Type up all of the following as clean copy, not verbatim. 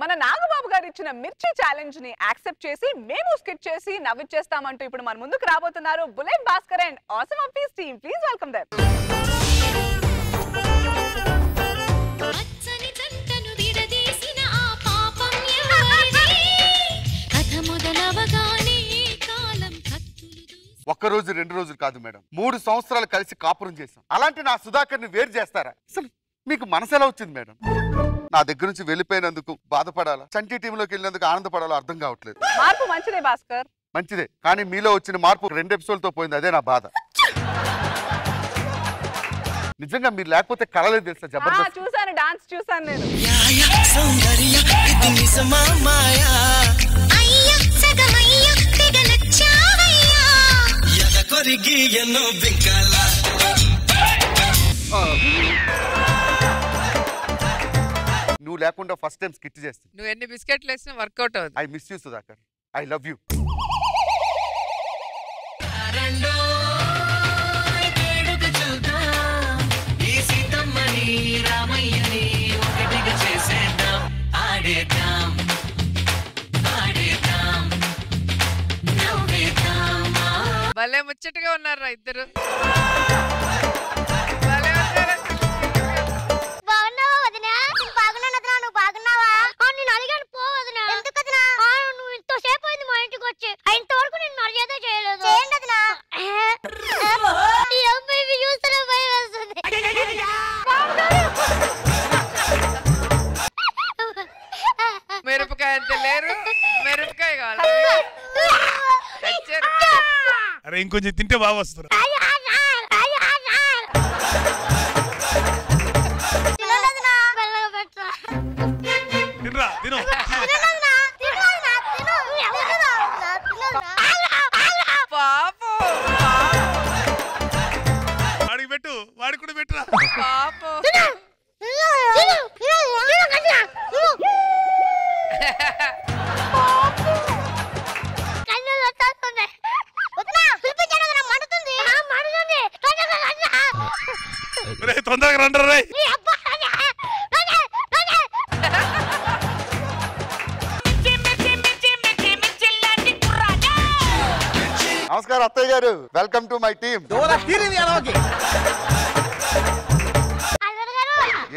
మన నాగబాబు గారు ఇచ్చిన మిర్చి ఛాలెంజ్ ని యాక్సెప్ట్ చేసి మేము స్కిట్ చేసి నవ్విచ్చేస్తామంటూ ఇప్పుడు మన ముందుకు రాబోతున్నారు bullet Bhaskar and awesome office team. Please welcome them. ఒక్క రోజు 2 రోజులు కాదు మేడం, 3 సంవత్సరాలు కలిసి కాపురం చేశాం. అలాంటి నా సుధాకర్ని వేరు చేస్తారా? అసలు మీకు మనసు ఎలా వచ్చింది మేడం? నా దగ్గర నుంచి వెళ్ళిపోయినందుకు బాధపడాలా, చంటి టీంలోకి వెళ్ళినందుకు ఆనందపడాలో అర్థం కావట్లేదు. మార్పు మంచిదే భాస్కర్, మంచిదే, కానీ మీలో వచ్చిన మార్పు 2 ఎపిసోడ్లతో పోయింది. అదే నా బాధ. నిజంగా మీరు లేకపోతే కలలేదు తెలుసా? జబర్దస్త్ చూసాను, డాన్స్ చూసాను నేను. నువ్వు లేకుండా ఫస్ట్ టైం స్కిట్ చేస్తా. నువ్వు ఎన్ని బిస్కెట్లు వేసినా వర్కౌట్ అవుతుంది. I miss you Sudhakar, I love you. భలే ముచ్చటగా ఉన్నారా ఇద్దరు. మిరపకాయ అంత లేరు, మిరపకాయ కావాలి. అరే ఇంకొంచెం తింటే బాగా వస్తారు. తినరా తిను. వాడికి పెట్టు, వాడికి కూడా పెట్టురా. తొందరగా రండి రే. నమస్కారం అత్తయ్య గారు, వెల్కమ్ టు మై టీమ్.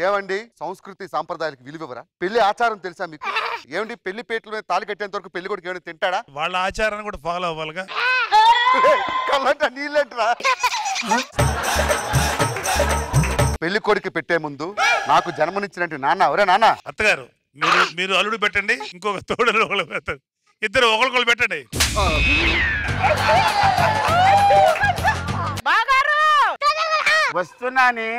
ఏమండి, సంస్కృతి సాంప్రదాయాలకు విలువరా? పెళ్లి ఆచారం తెలుసా మీకు? ఏమండి, పెళ్లి పేట్ల మీద తాళి కట్టేంత వరకు పెళ్లి కొడుకు ఏమైనా తింటాడా? వాళ్ళ ఆచారాన్ని కూడా ఫాలో అవ్వాలిగా. కళ్ళంట నీళ్ళంటరా. పెళ్లి కొడుకు పెట్టే ముందు నాకు జన్మనిచ్చినట్టు నాన్న ఎవరే నాన్న? అత్తగారు మీరు అల్లుడు పెట్టండి, ఇంకొక తోడు ఒకళ్ళు పెట్టండి, ఇద్దరు ఒకరికొకరు పెట్టండి. వస్తున్నానే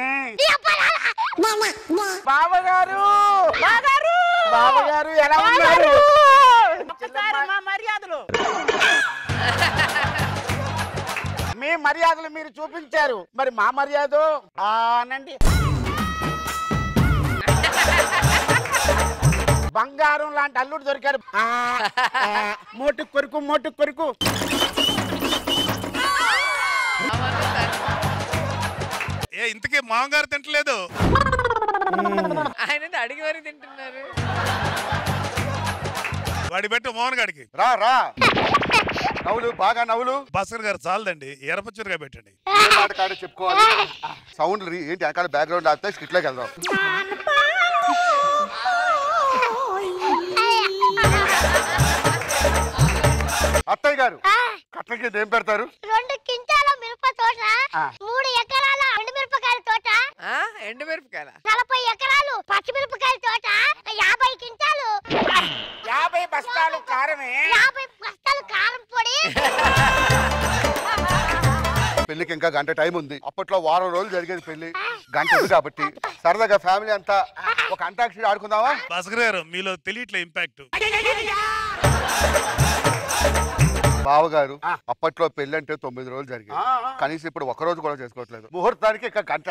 బావగారు. బావగారు ఎలా ఉన్నారు? మర్యాదలు మీ మర్యాదలు మీరు చూపించారు, మరి మా మర్యాద అనండి. బంగారం లాంటి అల్లుడు దొరికారు. మోటు కొరుకు మోటు కొరుకు. ఏ ఇంతకీ మామగారు తింటలేదు? ఆయన అడిగి వరకు తింటున్నారు. వాడి పెట్టు మోహన్ గారికి. రా రా నవ్వులు, బాగా నవ్వులు. భాస్కర్ గారు చాలదండి, ఎర్రపచ్చరుగా పెట్టండి. కాడే చెప్పుకోవాలి. సౌండ్ ఏంటి అక్కడ బ్యాక్గ్రౌండ్ ఆపితే స్కిట్లోకి వెళ్దాం. అత్తయ్య గారు కట్లకి ఏం పెడతారు? 2 కింటాల మిరప తోట, 3 ఎకరాల ఎండుమిరపకాయల తోట, ఎండుమిరపకాయల 40 ఎకరాలు పచ్చిమిరపకాయల తోట, 50 కింటాలు 50 బస్తాలు కారమే, 50 బస్తాలు కారం పొడి. పెళ్లికి ఇంకా గంట టైం ఉంది. అప్పట్లో వారం రోజులు జరిగేది పెళ్లి, గంట ఉంది కాబట్టి సరదాగా ఫ్యామిలీ అంతా ఒక అంతాక్షరి ఆడుకుందామా? భాస్కర్ గారు మీలో తెలియట్లే ఇంపాక్ట్. బావగారు అప్పట్లో పెళ్లి అంటే 9 రోజులు జరిగింది, కనీసం ఇప్పుడు 1 రోజు కూడా చేసుకోవట్లేదు. ముహూర్తానికి ఇంకా గంట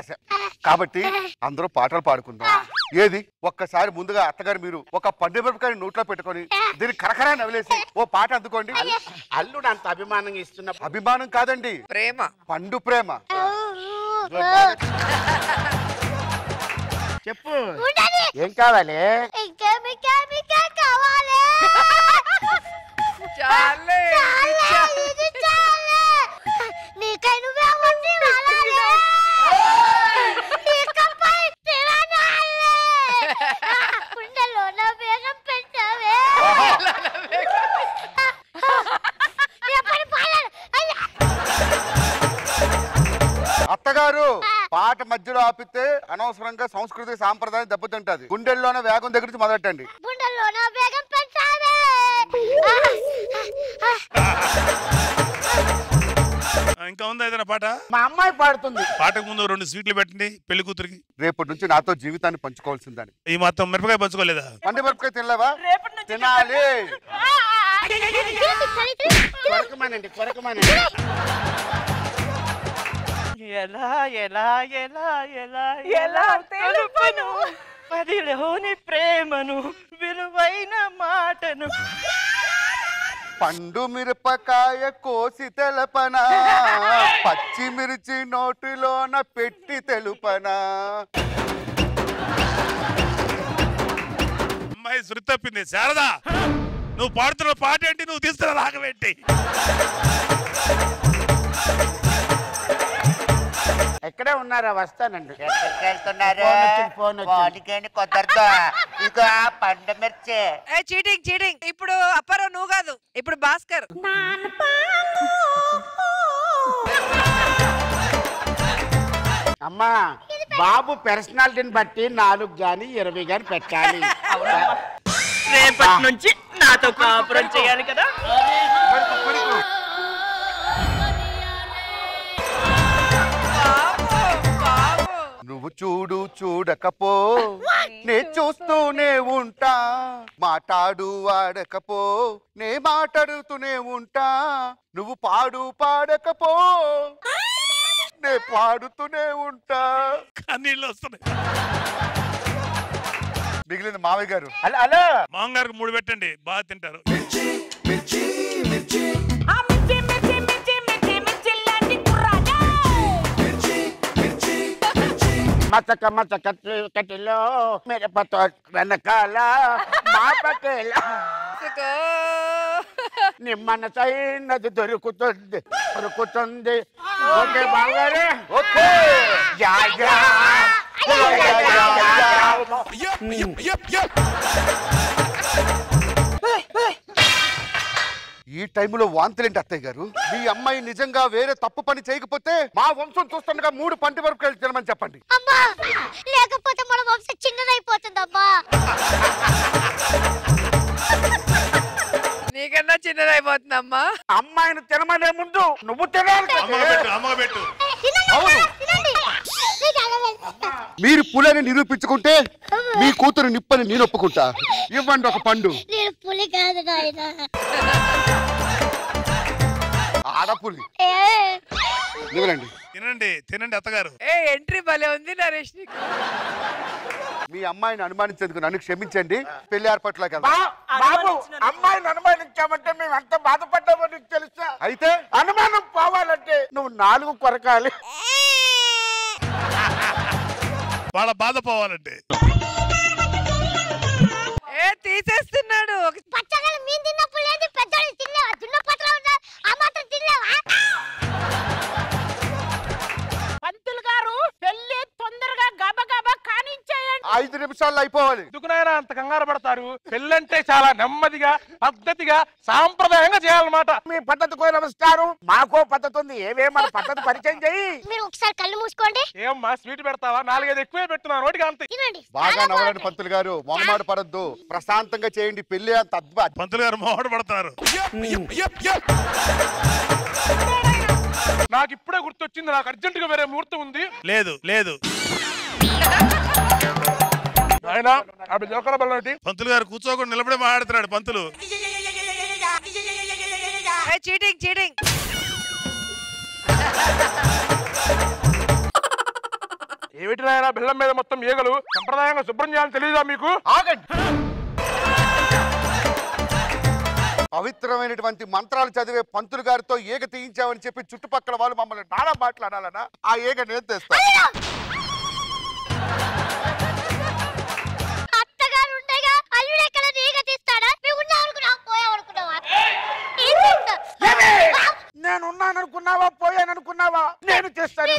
కాబట్టి అందరూ పాటలు పాడుకుందాం. ఏది ఒక్కసారి ముందుగా అత్తగారు మీరు ఒక పండు మిరపకాయ నోట్లో పెట్టుకొని దీన్ని కరకరా నవ్వులేసి ఓ పాట అందుకోండి. అల్లుడు అంత అభిమానం ఇస్తున్న. అభిమానం కాదండి, ప్రేమ, పండు ప్రేమ. చెప్పు ఏం కావాలి? చాలే ఇది చాలే. నీకై నువ్వే వచ్చి వాలాలే. ఇకపై తిరనాలే. కుండలో నా వేగం పెంచావే. ఎప్పటి పాలన అయ్యా. అత్తగారు పాట మధ్యలో ఆపితే అనవసరంగా సంస్కృతి సాంప్రదాయం దెబ్బతింటది. గుండెల్లోనే వేగం దగ్గర నుంచి మొదలెట్టండి. గుండెల్లో నా వేగం పెంచావే. ఇంకా ఉందా ఏదైనా పాట? మా అమ్మాయి పాడుతుంది. పాటకు ముందు 2 స్వీట్లు పెట్టండి పెళ్లి కూతురికి. రేపటి నుంచి నాతో జీవితాన్ని పంచుకోవాల్సిందని. ఈ మాత్రం మిరపకాయ పంచుకోలేదా? పండు మిరపకాయ తినలేవా? తినాలి. కొరకమానండి కొరకమానండి. ఎలా ఎలా ఎలా ఎలా ఎలా తెలుపను పదిలోని ప్రేమను విలువైన మాటను. పండు మిరపకాయ కోసి తెలపనా, పచ్చిమిర్చి నోటిలోన పెట్టి తెలుపనా. అమ్మాయి శృతి తప్పింది. శారదా, నువ్వు పాడుతున్న పాట ఏంటి? నువ్వు తీస్తున్న రాగం ఏంటి? ఎక్కడే ఉన్నారా? వస్తానండి. ఎక్కడికి వెళ్తున్నారు? ఫోన్ వచ్చింది. వాడికేంటి కుదరదు. ఇక పండు మిర్చి. Cheating cheating. ఇప్పుడు అప్పారావు నువ్వు కాదు, ఇప్పుడు భాస్కర్. అమ్మా బాబు పర్సనాలిటీని బట్టి 4 గాని 20 గాని పెట్టాలి. రేపటి నుంచి నాతో కాపురం చేయాలి కదా. నువ్వు చూడు చూడకపో, నే చూస్తూనే ఉంటా. మాట్లాడు వాడకపో, నే మాట్లాడుతూనే ఉంటా. నువ్వు పాడు పాడకపో, నే పాడుతూనే ఉంటా. కన్నీళ్ళు వస్తున్నాయి. మిగిలింది మావయ్య గారు. హలో మామగారికి 3 పెట్టండి, బాగా తింటారు. మచ్చక మచ్చక కటిలో మిరపతో వెనకాల మా పటేల నీ మనసైనది దొరుకుతుంది దొరుకుతుంది. ఓకే బాగారే. ఓకే. Yeah yeah. ఈ టైంలో వాంతులేంటి అత్తయ్య గారు? మీ అమ్మాయి నిజంగా వేరే తప్పు పని చేయకపోతే మా వంశం చూస్తుండగా 3 పంటి వరకు తినమని చెప్పండి. అమ్మా లేకపోతే మన వంశం చిన్నదైపోతుందమ్మా. నీకన్నా చిన్నదైపోతుందమ్మా. అమ్మాయిని తినమనే ముందు నువ్వు తినాలి కదా. అమ్మ పెట్టు. అవును. తినండి. మీరు పులని నిరూపించుకుంటే మీ కూతురు నిప్పని నేను ఒప్పుకుంటా. ఇవ్వండి ఒక పండు. నేను పులి కాదు నాయనా. ఆడపులి. ఇవ్వండి. తినండి తినండి అత్తగారు. ఎంట్రీ భలే ఉంది నరేష్ నీకు. మీ అమ్మాయిని అనుమానించేందుకు నన్ను క్షమించండి. పెళ్లి ఏర్పాట్లోకి వెళ్దాం. బాబు అమ్మాయిని అనుమానించామంటే మేము ఎంత బాధపడ్డామో నీకు తెలుసా? అయితే అనుమానం పోవాలంటే నువ్వు 4 కొరకాలి. వాళ్ళ బాధ పోవాలంటే తీసేస్తున్నాడు. పచ్చగల మీన్ తిన్నప్పుడు లేదు పెద్దోళ్ళు తినలేవా? దున్నపట్ల ఉన్నా ఆ మాత్రం తినలేవా? పంతులు గారు పెళ్లి తొందరగా గబగబా కానించేయండి. 5 నిమిషాల్లో అయిపోవాలి. ఎందుకునైనా అంత కంగారు పడతారు? పెళ్ళంటే చాలా నెమ్మదిగా పద్ధతిగా సాంప్రదాయంగా చేయాలన్నమాట. మీ పద్ధతికో నమస్కారం. మాకో పద్ధతి ఉంది. ఏమేమో పద్ధతి పరిచయం చెయ్యి. మీరు ఒకసారి కళ్ళు మూసుకోండి. ఏమ్మా స్వీట్ పెడతావా? 4-5 ఎక్కువే పెట్టున్నా నోటికి అంతే. తినండి. బాగా నవ్వలండి పంతులు గారు. మొహమాట పడద్దు. ప్రశాంతంగా చేయండి. పెళ్లి అంత అద్భుతం. పంతులు గారు మోహన పడతారు. నాకు ఇప్పుడే గుర్తొచ్చింది. నాకు అర్జెంట్ గా వేరే ముహూర్తం ఉంది. లేదు లేదు. ఆయన అవి జోకల బల్లటి పంతులు గారు కూర్చోకుండా నిలబడి మాట్లాడుతున్నాడు పంతులు. Cheating cheating. ఏమిటి నాయనా బెల్లం మీద మొత్తం ఈగలు? సంప్రదాయంగా శుభ్రం చేయాలని తెలియదా మీకు? ఆగండి. పవిత్రమైనటువంటి మంత్రాలు చదివే పంతులు గారితో ఏగ తీయించామని చెప్పి చుట్టుపక్కల వాళ్ళు మమ్మల్ని నానా మాట్లాడాలన్నా ఆ ఏగ నేను తెస్తా. అత్తగారు ఉండగా అల్లుడు ఎక్కడ నీగ తీస్తాడా? మేము ఉన్నాం అనుకున్నాం పోయాం అనుకున్నావా? ఈ నేను ఉన్నాను అనుకున్నావా పోయాను అనుకున్నావా నేను చేస్తాను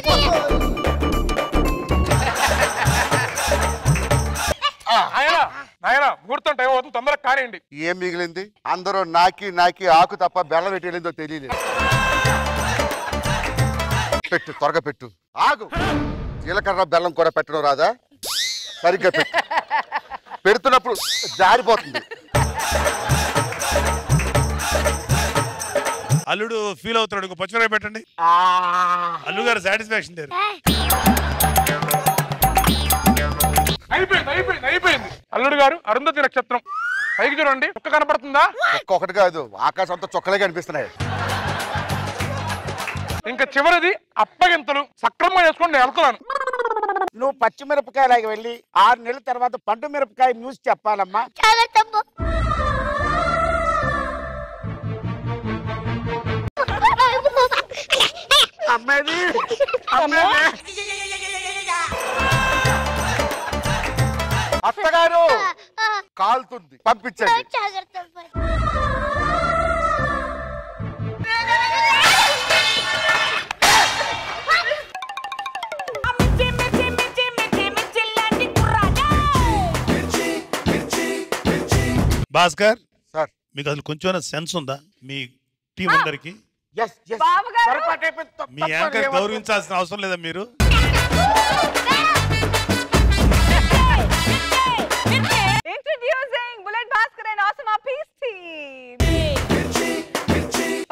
నాయన ముహూర్తం టైం అవుతుంది తొందరగా కానివ్వండి. ఏం మిగిలింది? అందరూ నాకి నాకి ఆకు తప్ప బెల్లం పెట్టేదో తెలియలేదు. పెట్టు, త్వరగా పెట్టు. ఆగు, జీలకర్ర బెల్లం కూడా పెట్టడం రాదా? సరిగ్గా పెట్టు. పెడుతున్నప్పుడు జారిపోతుంది. అల్లుడు ఫీల్ అవుతున్నాడు. ఇంకో పచ్చిమిరపకాయ పెట్టండి. అల్లుడు గారు సాటిస్ఫాక్షన్ లేరు. అయిపోయింది. అల్లుడు గారు అరుంధతి నక్షత్రం పైకి చూడండి. ఒక్క కనపడుతుందా? ఒక్కొక్కటి కాదు, ఆకాశం అంతా చొక్కలే కనిపిస్తున్నాయి. ఇంకా చివరిది అప్పగింతలు. సక్రమంగా చేసుకొని నేను వెళ్తున్నాను. నువ్వు పచ్చిమిరపకాయలాగా వెళ్ళి 6 నెలల తర్వాత పండు మిరపకాయ న్యూస్ చెప్పాలమ్మా. అమ్మేది అత్తగారు కాలుతుంది, పంపించండి. భాస్కర్ సార్, మీకు అసలు కొంచెం సెన్స్ ఉందా? మీ టీం అందరికి మీ యాంకర్ గౌరవించాల్సిన అవసరం లేదా? మీరు Introducing Bullet Bhaskar and Awesome Appe's team.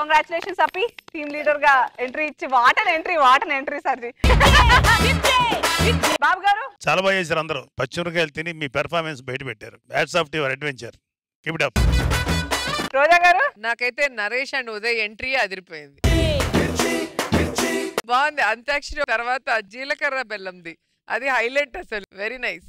Congratulations Appi, team leader ga entry ichi what an entry sarji. బాబు గారు చాలా బాగా చేశారు. అందరూ పచ్చిమిరకాయలు తిని మీ పెర్ఫార్మెన్స్ బయట పెట్టారు. Hats off to your adventure. Keep it up. Roja garu నాకైతే నరేష్ అండ్ ఉదయ్ ఎంట్రీ అదిరిపోయింది. బాగుంది. అంత్యాక్షరి తర్వాత జీలకర్ర బెల్లంది అది హైలైట్. అసలు వెరీ నైస్.